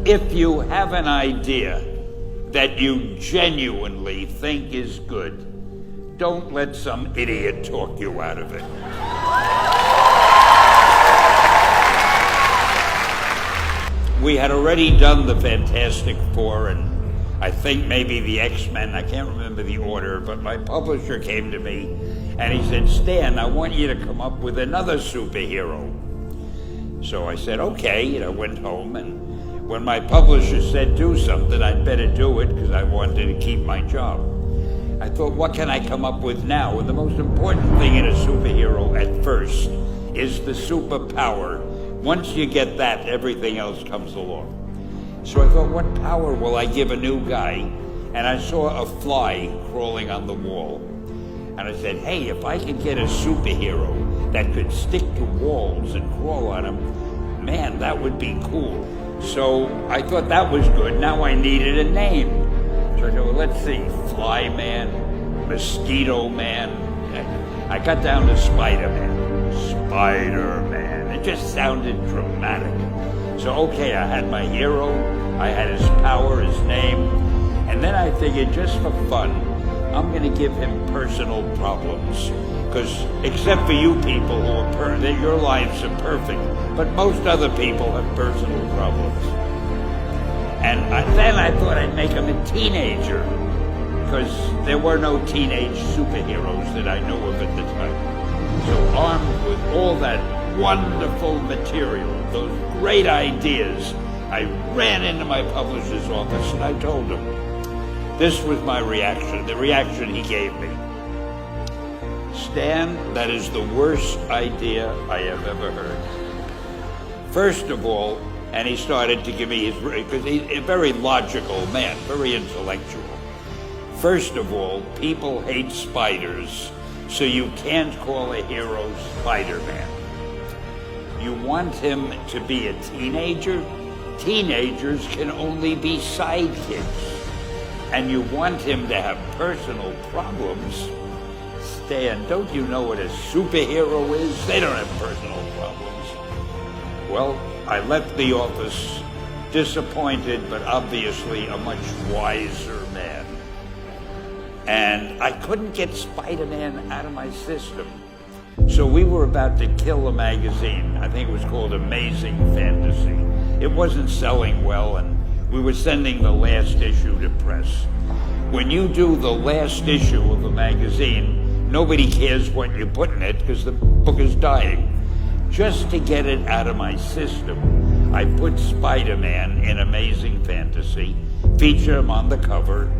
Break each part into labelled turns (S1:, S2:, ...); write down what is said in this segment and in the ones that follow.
S1: If you have an idea that you genuinely think is good, don't let some idiot talk you out of it. We had already done the Fantastic Four and I think maybe the X-Men, I can't remember the order, but my publisher came to me and he said, Stan, I want you to come up with another superhero. So I said, okay, and I went home, and when my publisher said do something, I'd better do it because I wanted to keep my job. I thought, what can I come up with now? And the most important thing in a superhero at first is the superpower. Once you get that, everything else comes along. So I thought, what power will I give a new guy? And I saw a fly crawling on the wall. And I said, hey, if I could get a superhero that could stick to walls and crawl on them, man, that would be cool. So I thought that was good. Now I needed a name. So I thought, well, let's see, Fly Man, Mosquito Man. I got down to Spider-Man. Spider-Man. It just sounded dramatic. So, okay, I had my hero, I had his power, his name, and then I figured just for fun, I'm going to give him personal problems. Because except for you people who are that your lives are perfect, but most other people have personal problems. And then I thought I'd make him a teenager, because there were no teenage superheroes that I knew of at the time. So armed with all that wonderful material, those great ideas, I ran into my publisher's office and I told him. This was my reaction, the reaction he gave me. Stan, that is the worst idea I have ever heard. First of all, and he started to give me his, because he's a very logical man, very intellectual. First of all, people hate spiders, so you can't call a hero Spider-Man. You want him to be a teenager? Teenagers can only be sidekicks. And you want him to have personal problems? Stan, don't you know what a superhero is? They don't have personal problems. Well, I left the office disappointed, but obviously a much wiser man. And I couldn't get Spider-Man out of my system. So we were about to kill a magazine. I think it was called Amazing Fantasy. It wasn't selling well, and we were sending the last issue to press. When you do the last issue of a magazine, nobody cares what you put in it because the book is dying. Just to get it out of my system, I put Spider-Man in Amazing Fantasy, featured him on the cover,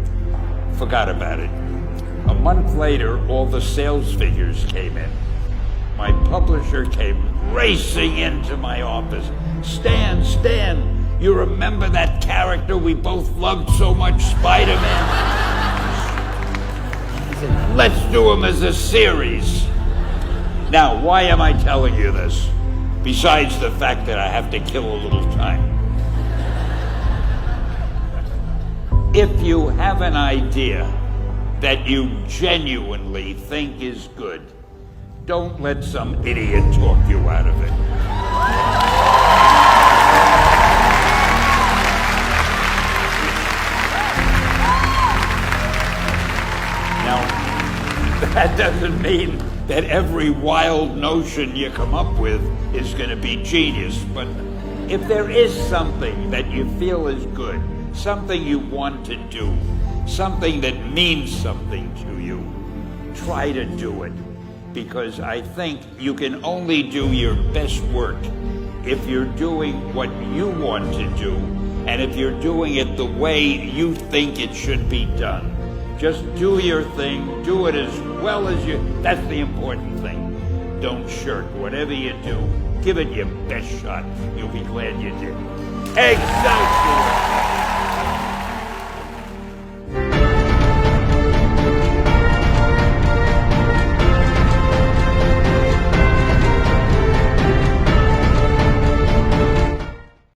S1: forgot about it. A month later, all the sales figures came in. My publisher came racing into my office. Stan, you remember that character we both loved so much, Spider-Man? He said, let's do him as a series. Now, why am I telling you this? Besides the fact that I have to kill a little time. If you have an idea that you genuinely think is good, don't let some idiot talk you out of it. Now, that doesn't mean that every wild notion you come up with is going to be genius, but if there is something that you feel is good, something you want to do, something that means something to you, try to do it. Because I think you can only do your best work if you're doing what you want to do, and if you're doing it the way you think it should be done. Just do your thing, do it as well as you, that's the important thing. Don't shirk. Whatever you do, give it your best shot. You'll be glad you did. Excelsior!